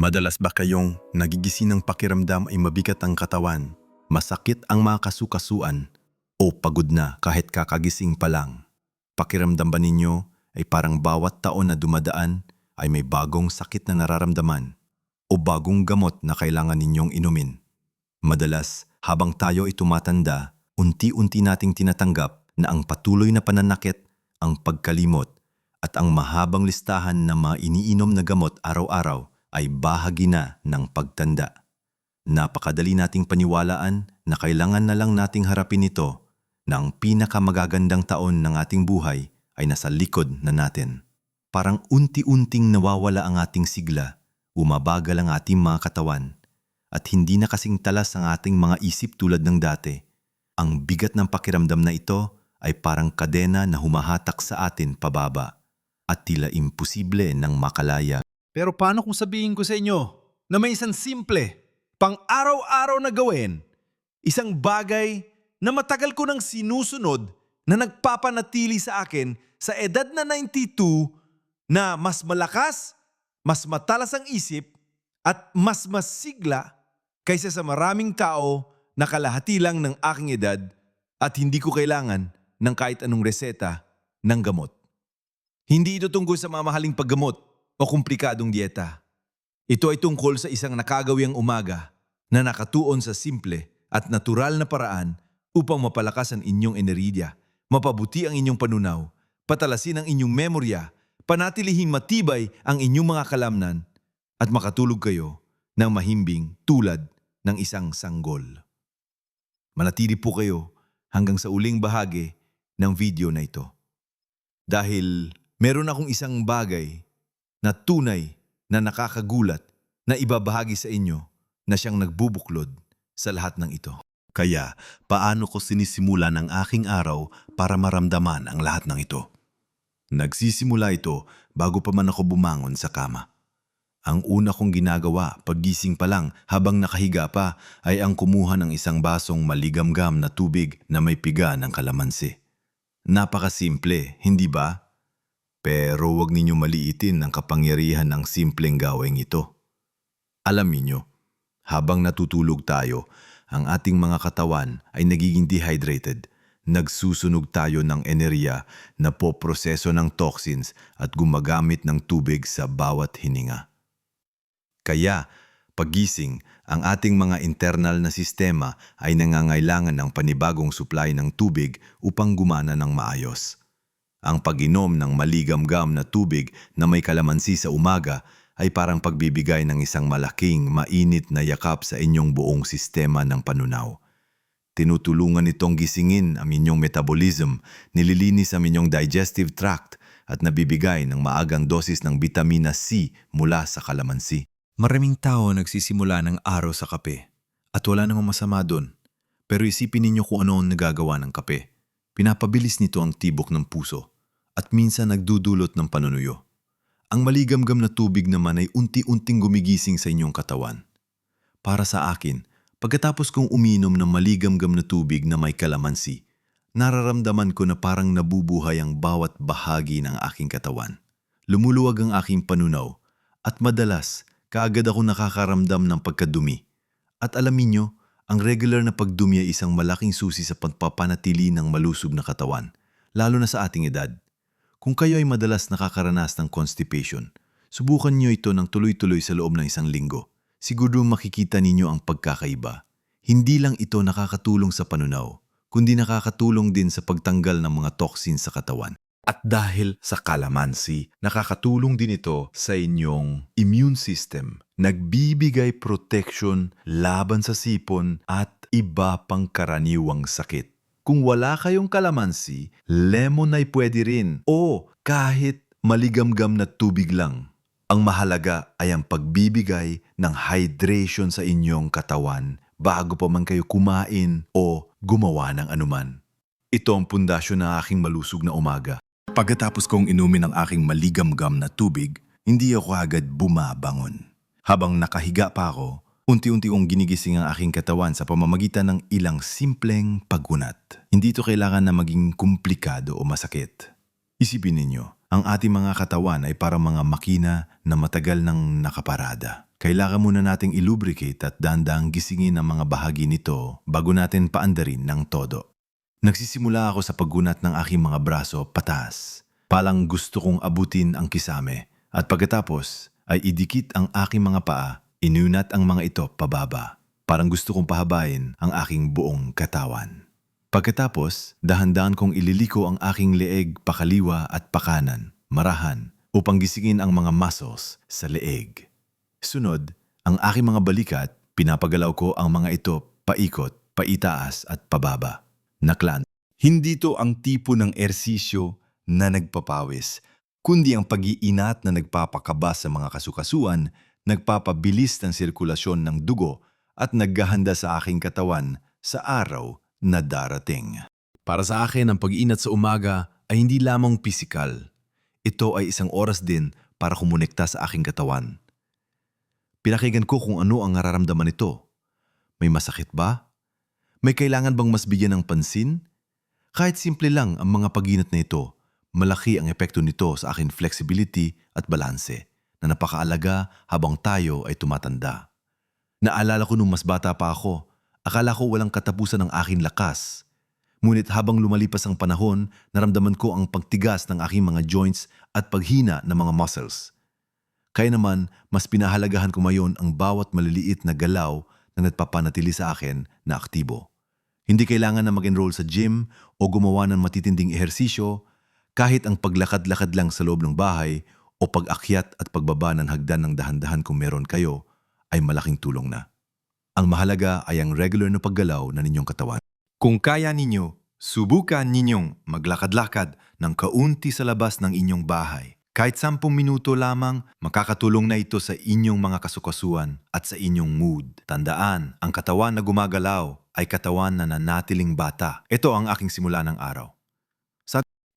Madalas ba kayong nagigising ng pakiramdam ay mabigat ang katawan, masakit ang mga kasukasuan, o pagod na kahit kakagising pa lang? Pakiramdam ba ninyo ay parang bawat taon na dumadaan ay may bagong sakit na nararamdaman o bagong gamot na kailangan ninyong inumin? Madalas, habang tayo ay tumatanda, unti-unti nating tinatanggap na ang patuloy na pananakit, ang pagkalimot, at ang mahabang listahan ng mga iniinom na gamot araw-araw ay bahagi na ng pagtanda. Napakadali nating paniwalaan na kailangan na lang nating harapin ito na ang pinakamagagandang taon ng ating buhay ay nasa likod na natin. Parang unti-unting nawawala ang ating sigla, umabagal ang ating mga katawan, at hindi na kasing talas ang ating mga isip tulad ng dati. Ang bigat ng pakiramdam na ito ay parang kadena na humahatak sa atin pababa at tila imposible ng makalaya. Pero paano kung sabihin ko sa inyo na may isang simple, pang-araw-araw na gawin, isang bagay na matagal ko nang sinusunod na nagpapanatili sa akin sa edad na 92 na mas malakas, mas matalas ang isip at mas masigla kaysa sa maraming tao na kalahati lang ng aking edad at hindi ko kailangan ng kahit anong reseta ng gamot. Hindi ito tungkol sa mamahaling paggamot o komplikadong dieta. Ito ay tungkol sa isang nakagawiang umaga na nakatuon sa simple at natural na paraan upang mapalakas ang inyong enerhiya, mapabuti ang inyong panunaw, patalasin ang inyong memorya, panatilihing matibay ang inyong mga kalamnan, at makatulog kayo ng mahimbing tulad ng isang sanggol. Manatili po kayo hanggang sa uling bahagi ng video na ito. Dahil meron akong isang bagay na tunay na nakakagulat na ibabahagi sa inyo na siyang nagbubuklod sa lahat ng ito. Kaya, paano ko sinisimula ng aking araw para maramdaman ang lahat ng ito? Nagsisimula ito bago pa man ako bumangon sa kama. Ang una kong ginagawa paggising pa lang habang nakahiga pa ay ang kumuha ng isang basong maligamgam na tubig na may piga ng kalamansi. Napakasimple, hindi ba? Pero huwag ninyo maliitin ang kapangyarihan ng simpleng gawing ito. Alam niyo, habang natutulog tayo, ang ating mga katawan ay nagiging dehydrated. Nagsusunog tayo ng enerhiya na poproseso ng toxins at gumagamit ng tubig sa bawat hininga. Kaya, paggising, ang ating mga internal na sistema ay nangangailangan ng panibagong supply ng tubig upang gumana ng maayos. Ang pag-inom ng maligamgam na tubig na may kalamansi sa umaga ay parang pagbibigay ng isang malaking, mainit na yakap sa inyong buong sistema ng panunaw. Tinutulungan itong gisingin ang inyong metabolism, nililinis ang inyong digestive tract at nabibigay ng maagang dosis ng vitamina C mula sa kalamansi. Maraming tao nagsisimula ng araw sa kape at wala namang masama doon. Pero isipin ninyo kung ano ang nagagawa ng kape. Pinapabilis nito ang tibok ng puso at minsan nagdudulot ng panunuyo. Ang maligamgam na tubig naman ay unti-unting gumigising sa inyong katawan. Para sa akin, pagkatapos kong uminom ng maligamgam na tubig na may kalamansi, nararamdaman ko na parang nabubuhay ang bawat bahagi ng aking katawan. Lumuluwag ang aking panunaw at madalas kaagad ako nakakaramdam ng pagkadumi. At alamin nyo, ang regular na pagdumi ay isang malaking susi sa pagpapanatili ng malusog na katawan, lalo na sa ating edad. Kung kayo ay madalas nakakaranas ng constipation, subukan nyo ito ng tuloy-tuloy sa loob ng isang linggo. Siguro makikita ninyo ang pagkakaiba. Hindi lang ito nakakatulong sa panunaw, kundi nakakatulong din sa pagtanggal ng mga toxins sa katawan. At dahil sa kalamansi, nakakatulong din ito sa inyong immune system. Nagbibigay protection laban sa sipon at iba pang karaniwang sakit. Kung wala kayong kalamansi, lemon ay pwede rin o kahit maligamgam na tubig lang. Ang mahalaga ay ang pagbibigay ng hydration sa inyong katawan bago pa man kayo kumain o gumawa ng anuman. Ito ang pundasyon ng aking malusog na umaga. Pagkatapos kong inumin ang aking maligamgam na tubig, hindi ako agad bumabangon. Habang nakahiga pa ako, unti-unti kong ginigising ang aking katawan sa pamamagitan ng ilang simpleng pagunat. Hindi ito kailangan na maging komplikado o masakit. Isipin ninyo, ang ating mga katawan ay parang mga makina na matagal nang nakaparada. Kailangan muna nating ilubricate at dandang gisingin ang mga bahagi nito bago natin paandarin ng todo. Nagsisimula ako sa paggunat ng aking mga braso pataas. Palang gusto kong abutin ang kisame at pagkatapos ay idikit ang aking mga paa, inunat ang mga ito pababa. Parang gusto kong pahabain ang aking buong katawan. Pagkatapos, dahan-dahan kong ililiko ang aking leeg pakaliwa at pakanan, marahan, upang gisingin ang mga muscles sa leeg. Sunod, ang aking mga balikat, pinapagalaw ko ang mga ito paikot, paitaas at pababa. Naklan. Hindi to ang tipo ng ersisyo na nagpapawis, kundi ang pag-iinat na nagpapakaba sa mga kasukasuan, nagpapabilis ng sirkulasyon ng dugo at naghahanda sa aking katawan sa araw na darating. Para sa akin, ang pag-iinat sa umaga ay hindi lamang pisikal. Ito ay isang oras din para kumonekta sa aking katawan. Pinakinggan ko kung ano ang nararamdaman nito. May masakit ba? May kailangan bang mas bigyan ng pansin? Kahit simple lang ang mga pag-inat na ito, malaki ang epekto nito sa aking flexibility at balanse na napakaalaga habang tayo ay tumatanda. Naalala ko nung mas bata pa ako, akala ko walang katapusan ng aking lakas. Ngunit habang lumalipas ang panahon, naramdaman ko ang pagtigas ng aking mga joints at paghina ng mga muscles. Kaya naman, mas pinahalagahan ko ngayon ang bawat maliliit na galaw na nagpapanatili sa akin na aktibo. Hindi kailangan na mag-enroll sa gym o gumawa ng matitinding ehersisyo, kahit ang paglakad-lakad lang sa loob ng bahay o pag-akyat at pagbaba ng hagdan ng dahan-dahan kung meron kayo ay malaking tulong na. Ang mahalaga ay ang regular na paggalaw na ninyong katawan. Kung kaya ninyo, subukan ninyong maglakad-lakad ng kaunti sa labas ng inyong bahay. Kahit 10 minuto lamang, makakatulong na ito sa inyong mga kasukasuan at sa inyong mood. Tandaan, ang katawan na gumagalaw ay katawan na nanatiling bata. Ito ang aking simula ng araw.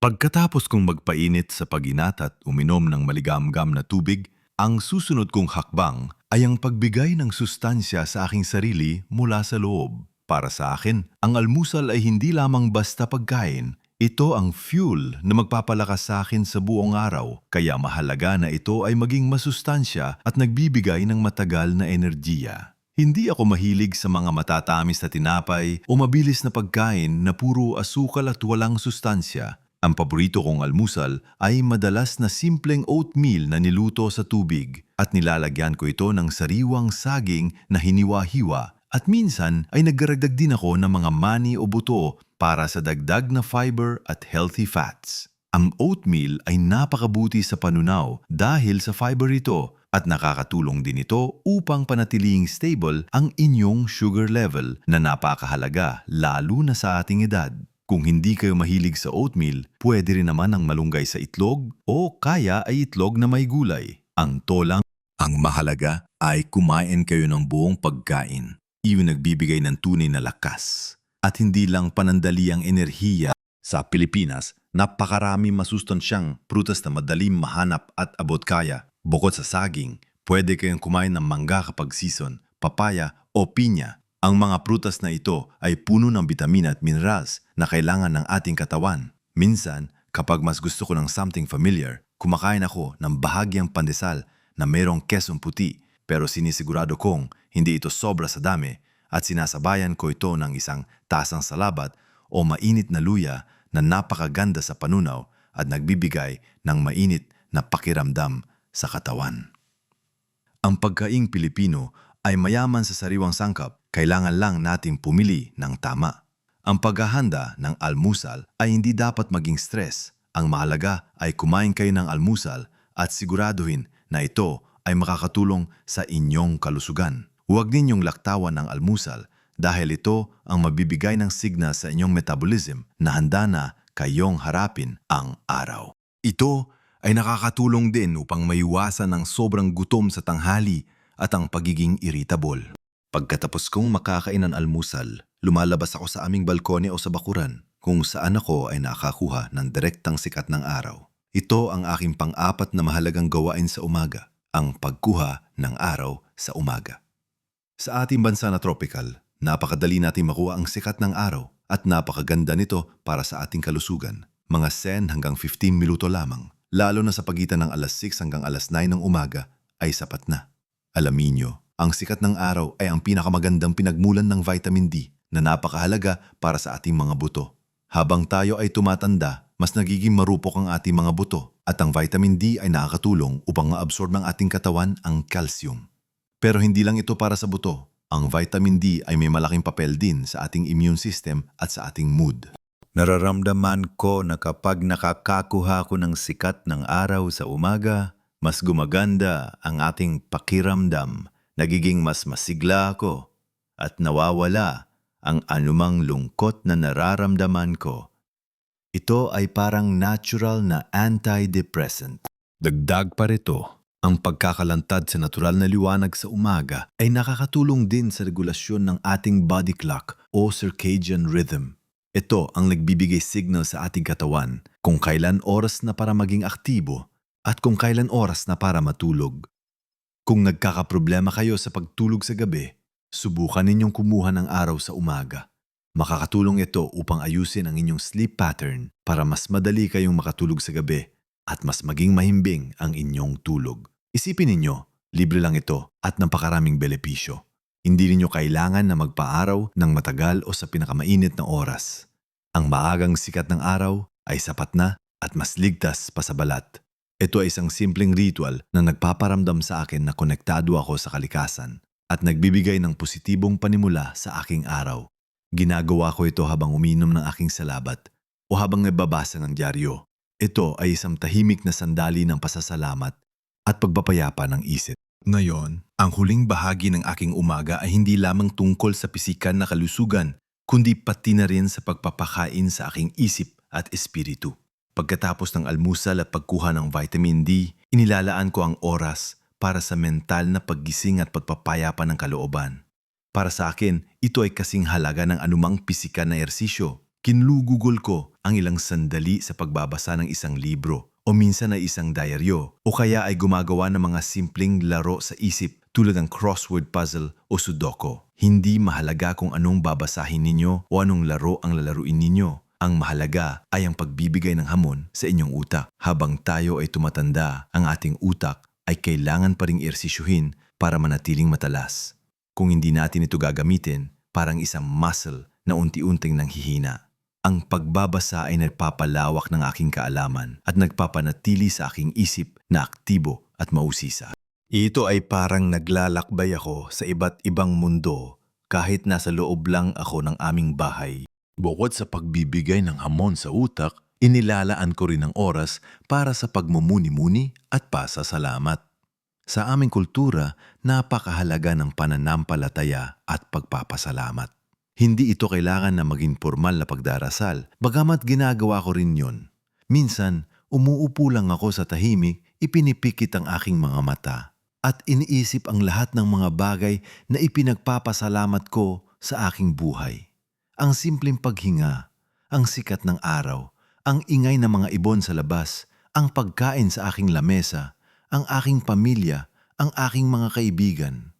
Pagkatapos kong magpainit sa pag-inat at uminom ng maligamgam na tubig, ang susunod kong hakbang ay ang pagbigay ng sustansya sa aking sarili mula sa loob. Para sa akin, ang almusal ay hindi lamang basta pagkain. Ito ang fuel na magpapalakas sa akin sa buong araw, kaya mahalaga na ito ay maging masustansya at nagbibigay ng matagal na enerhiya. Hindi ako mahilig sa mga matatamis na tinapay o mabilis na pagkain na puro asukal at walang sustansya. Ang paborito kong almusal ay madalas na simpleng oatmeal na niluto sa tubig at nilalagyan ko ito ng sariwang saging na hiniwa-hiwa at minsan ay nagdaragdag din ako ng mga mani o buto para sa dagdag na fiber at healthy fats. Ang oatmeal ay napakabuti sa panunaw dahil sa fiber ito at nakakatulong din ito upang panatiling stable ang inyong sugar level na napakahalaga lalo na sa ating edad. Kung hindi kayo mahilig sa oatmeal, pwede rin naman ang malunggay sa itlog o kaya ay itlog na may gulay. Ang tolang, Ang mahalaga ay kumain kayo ng buong pagkain. iyon nagbibigay ng tunay na lakas. At hindi lang panandaliang enerhiya. Sa Pilipinas, napakarami masustansyang prutas na madaling mahanap at abot kaya. Bukod sa saging, pwede kayong kumain ng mangga kapag season, papaya o pinya. Ang mga prutas na ito ay puno ng bitamina at minerals na kailangan ng ating katawan. Minsan, kapag mas gusto ko ng something familiar, kumakain ako ng bahagyang pandesal na mayroong kesong puti pero sinisigurado kong hindi ito sobra sa dami at sinasabayan ko ito ng isang tasang salabat o mainit na luya na napakaganda sa panunaw at nagbibigay ng mainit na pakiramdam sa katawan. Ang pagkaing Pilipino ay mayaman sa sariwang sangkap, kailangan lang nating pumili ng tama. Ang paghahanda ng almusal ay hindi dapat maging stress. Ang mahalaga ay kumain kayo ng almusal at siguraduhin na ito ay makakatulong sa inyong kalusugan. Huwag ninyong laktawan ng almusal dahil ito ang mabibigay ng signal sa inyong metabolism na handa na kayong harapin ang araw. Ito ay nakakatulong din upang maiwasan ng sobrang gutom sa tanghali at ang pagiging irritable. Pagkatapos kong makakain ng almusal, lumalabas ako sa aming balkone o sa bakuran kung saan ako ay nakakuha ng direktang sikat ng araw. Ito ang aking pang-apat na mahalagang gawain sa umaga, ang pagkuha ng araw sa umaga. Sa ating bansa na tropical, napakadali natin makuha ang sikat ng araw at napakaganda nito para sa ating kalusugan. Mga 10 hanggang 15 minuto lamang, lalo na sa pagitan ng alas 6 hanggang alas 9 ng umaga ay sapat na. Alamin nyo, ang sikat ng araw ay ang pinakamagandang pinagmulan ng vitamin D na napakahalaga para sa ating mga buto. Habang tayo ay tumatanda, mas nagiging marupok ang ating mga buto at ang vitamin D ay nakakatulong upang ma-absorb ng ating katawan ang calcium. Pero hindi lang ito para sa buto. Ang vitamin D ay may malaking papel din sa ating immune system at sa ating mood. Nararamdaman ko na kapag nakakakuha ko ng sikat ng araw sa umaga, mas gumaganda ang ating pakiramdam, nagiging mas masigla ako, at nawawala ang anumang lungkot na nararamdaman ko. Ito ay parang natural na antidepressant. Dagdag pa rito, ang pagkakalantad sa natural na liwanag sa umaga ay nakakatulong din sa regulasyon ng ating body clock o circadian rhythm. Ito ang nagbibigay signal sa ating katawan kung kailan oras na para maging aktibo at kung kailan oras na para matulog. Kung nagkakaproblema kayo sa pagtulog sa gabi, subukan ninyong kumuha ng araw sa umaga. Makakatulong ito upang ayusin ang inyong sleep pattern para mas madali kayong makatulog sa gabi at mas maging mahimbing ang inyong tulog. Isipin ninyo, libre lang ito at napakaraming benepisyo. Hindi ninyo kailangan na magpaaraw ng matagal o sa pinakamainit na oras. Ang maagang sikat ng araw ay sapat na at mas ligtas pa sa balat. Ito ay isang simpleng ritual na nagpaparamdam sa akin na konektado ako sa kalikasan at nagbibigay ng positibong panimula sa aking araw. Ginagawa ko ito habang uminom ng aking salabat o habang nagbabasa ng dyaryo. Ito ay isang tahimik na sandali ng pasasalamat at pagpapayapa ng isip. Ngayon, ang huling bahagi ng aking umaga ay hindi lamang tungkol sa pisikal na kalusugan, kundi pati na rin sa pagpapakain sa aking isip at espiritu. Pagkatapos ng almusal at pagkuha ng vitamin D, inilalaan ko ang oras para sa mental na paggising at pagpapayapa ng kalooban. Para sa akin, ito ay kasing halaga ng anumang pisikal na ehersisyo. Kinlugugol ko ang ilang sandali sa pagbabasa ng isang libro o minsan ay isang diaryo o kaya ay gumagawa ng mga simpleng laro sa isip tulad ng crossword puzzle o sudoku. Hindi mahalaga kung anong babasahin ninyo o anong laro ang lalaruin ninyo. Ang mahalaga ay ang pagbibigay ng hamon sa inyong utak. Habang tayo ay tumatanda, ang ating utak ay kailangan pa ring ehersisyuhin para manatiling matalas. Kung hindi natin ito gagamitin, parang isang muscle na unti-unting nanghihina. Ang pagbabasa ay nagpapalawak ng aking kaalaman at nagpapanatili sa aking isip na aktibo at mausisa. Ito ay parang naglalakbay ako sa iba't ibang mundo kahit nasa loob lang ako ng aming bahay. Bukod sa pagbibigay ng hamon sa utak, inilalaan ko rin ang oras para sa pagmumuni-muni at pasasalamat. Sa aming kultura, napakahalaga ng pananampalataya at pagpapasalamat. Hindi ito kailangan na maging formal na pagdarasal, bagamat ginagawa ko rin yun. Minsan, umuupo lang ako sa tahimik, ipinipikit ang aking mga mata, at iniisip ang lahat ng mga bagay na ipinagpapasalamat ko sa aking buhay. Ang simpleng paghinga, ang sikat ng araw, ang ingay ng mga ibon sa labas, ang pagkain sa aking lamesa, ang aking pamilya, ang aking mga kaibigan.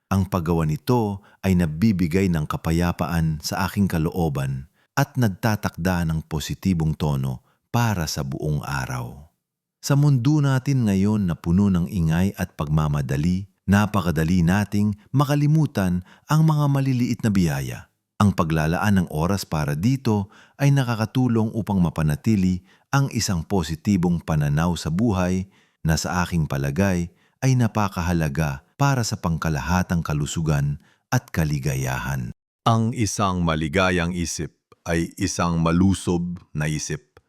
Ang paggawa nito ay nabibigay ng kapayapaan sa aking kalooban at nagtatakda ng positibong tono para sa buong araw. Sa mundo natin ngayon na puno ng ingay at pagmamadali, napakadali nating makalimutan ang mga maliliit na biyaya. Ang paglalaan ng oras para dito ay nakakatulong upang mapanatili ang isang positibong pananaw sa buhay na sa aking palagay ay napakahalaga para sa pangkalahatang kalusugan at kaligayahan. Ang isang maligayang isip ay isang malusob na isip.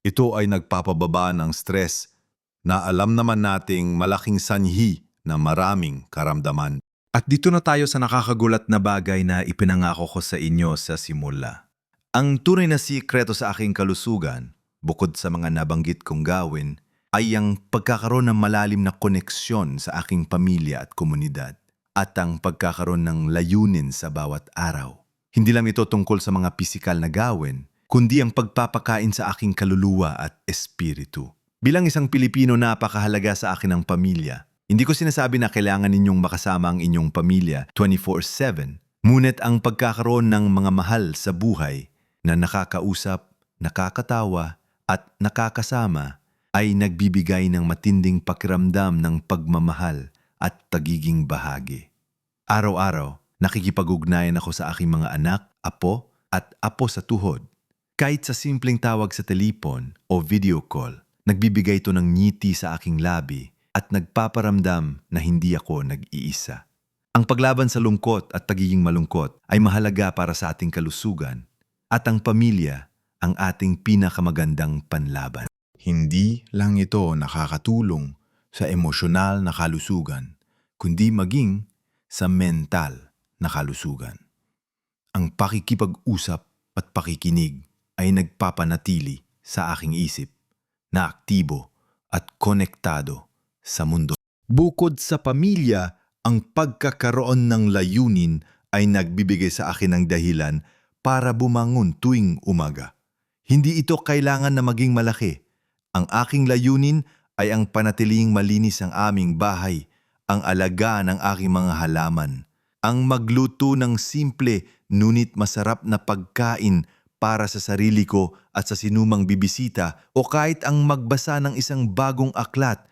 Ito ay nagpapababa ng stress na alam naman nating malaking sanhi na maraming karamdaman. At dito na tayo sa nakakagulat na bagay na ipinangako ko sa inyo sa simula. Ang tunay na sikreto sa aking kalusugan, bukod sa mga nabanggit kong gawin, ay ang pagkakaroon ng malalim na koneksyon sa aking pamilya at komunidad at ang pagkakaroon ng layunin sa bawat araw. Hindi lang ito tungkol sa mga pisikal na gawin, kundi ang pagpapakain sa aking kaluluwa at espiritu. Bilang isang Pilipino, napakahalaga sa akin ang pamilya. Hindi ko sinasabi na kailangan ninyong makasama ang inyong pamilya 24/7, ngunit ang pagkakaroon ng mga mahal sa buhay na nakakausap, nakakatawa at nakakasama ay nagbibigay ng matinding pakiramdam ng pagmamahal at tagiging bahagi. Araw-araw, nakikipag-ugnayan ako sa aking mga anak, apo at apo sa tuhod. Kahit sa simpleng tawag sa telepon o video call, nagbibigay ito ng ngiti sa aking labi at nagpaparamdam na hindi ako nag-iisa. Ang paglaban sa lungkot at pagiging malungkot ay mahalaga para sa ating kalusugan at ang pamilya ang ating pinakamagandang panlaban. Hindi lang ito nakakatulong sa emosyonal na kalusugan, kundi maging sa mental na kalusugan. Ang pakikipag-usap at pakikinig ay nagpapanatili sa aking isip na aktibo at konektado sa mundo. Bukod sa pamilya, ang pagkakaroon ng layunin ay nagbibigay sa akin ng dahilan para bumangon tuwing umaga. Hindi ito kailangan na maging malaki. Ang aking layunin ay ang panatiling malinis ang aming bahay, ang alaga ng aking mga halaman, ang magluto ng simple ngunit masarap na pagkain para sa sarili ko at sa sinumang bibisita o kahit ang magbasa ng isang bagong aklat,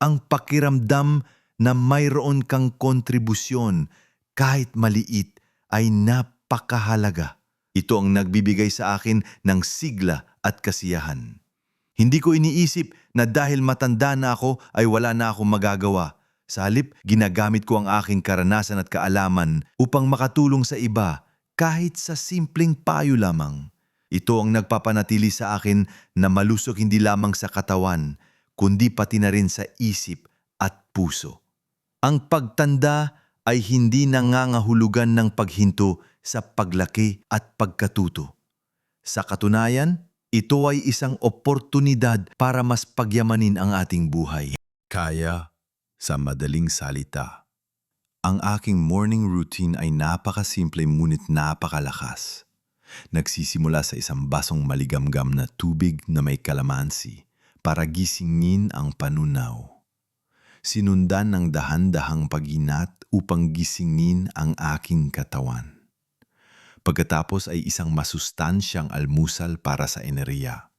ang pakiramdam na mayroon kang kontribusyon kahit maliit ay napakahalaga. Ito ang nagbibigay sa akin ng sigla at kasiyahan. Hindi ko iniisip na dahil matanda na ako ay wala na akong magagawa. Sa halip, ginagamit ko ang aking karanasan at kaalaman upang makatulong sa iba kahit sa simpleng payo lamang. Ito ang nagpapanatili sa akin na malusog hindi lamang sa katawan, kundi pati na rin sa isip at puso. Ang pagtanda ay hindi nangangahulugan ng paghinto sa paglaki at pagkatuto. Sa katunayan, ito ay isang oportunidad para mas pagyamanin ang ating buhay. Kaya, sa madaling salita, ang aking morning routine ay napakasimple ngunit napakalakas. Nagsisimula sa isang basong maligamgam na tubig na may kalamansi para gisingin ang panunaw. Sinundan ng dahan-dahang paginat upang gisingin ang aking katawan. Pagkatapos ay isang masustansyang almusal para sa enerhiya.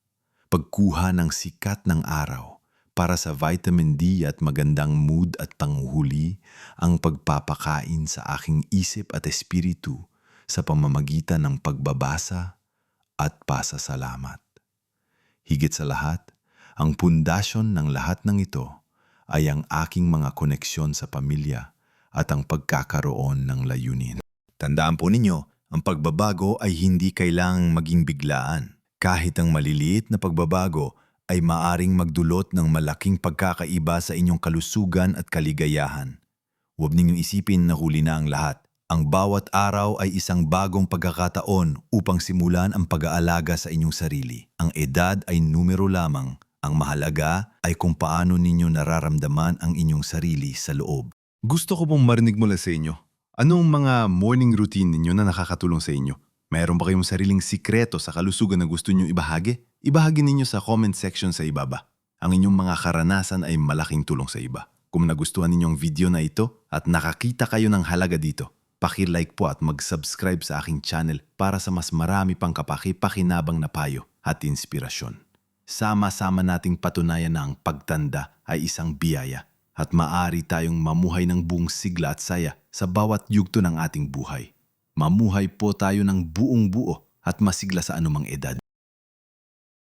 Pagkuha ng sikat ng araw para sa vitamin D at magandang mood at panguhuli ang pagpapakain sa aking isip at espiritu sa pamamagitan ng pagbabasa at pasasalamat. Higit sa lahat, ang pundasyon ng lahat ng ito ay ang aking mga koneksyon sa pamilya at ang pagkakaroon ng layunin. Tandaan po ninyo, ang pagbabago ay hindi kailangang maging biglaan. Kahit ang maliliit na pagbabago ay maaring magdulot ng malaking pagkakaiba sa inyong kalusugan at kaligayahan. Huwag ninyong isipin na huli na ang lahat. Ang bawat araw ay isang bagong pagkakataon upang simulan ang pag-aalaga sa inyong sarili. Ang edad ay numero lamang. Ang mahalaga ay kung paano ninyo nararamdaman ang inyong sarili sa loob. Gusto ko pong marinig mula sa inyo. Anong mga morning routine ninyo na nakakatulong sa inyo? Mayroon ba kayong sariling sikreto sa kalusugan na gusto niyo ibahagi? Ibahagi ninyo sa comment section sa ibaba. Ang inyong mga karanasan ay malaking tulong sa iba. Kung nagustuhan ninyong video na ito at nakakita kayo ng halaga dito, paki-like po at mag-subscribe sa aking channel para sa mas marami pang kapaki-pakinabang na payo at inspirasyon. Sama-sama nating patunayan na ang pagtanda ay isang biyaya at maaari tayong mamuhay ng buong sigla at saya sa bawat yugto ng ating buhay. Mamuhay po tayo ng buong buo at masigla sa anumang edad.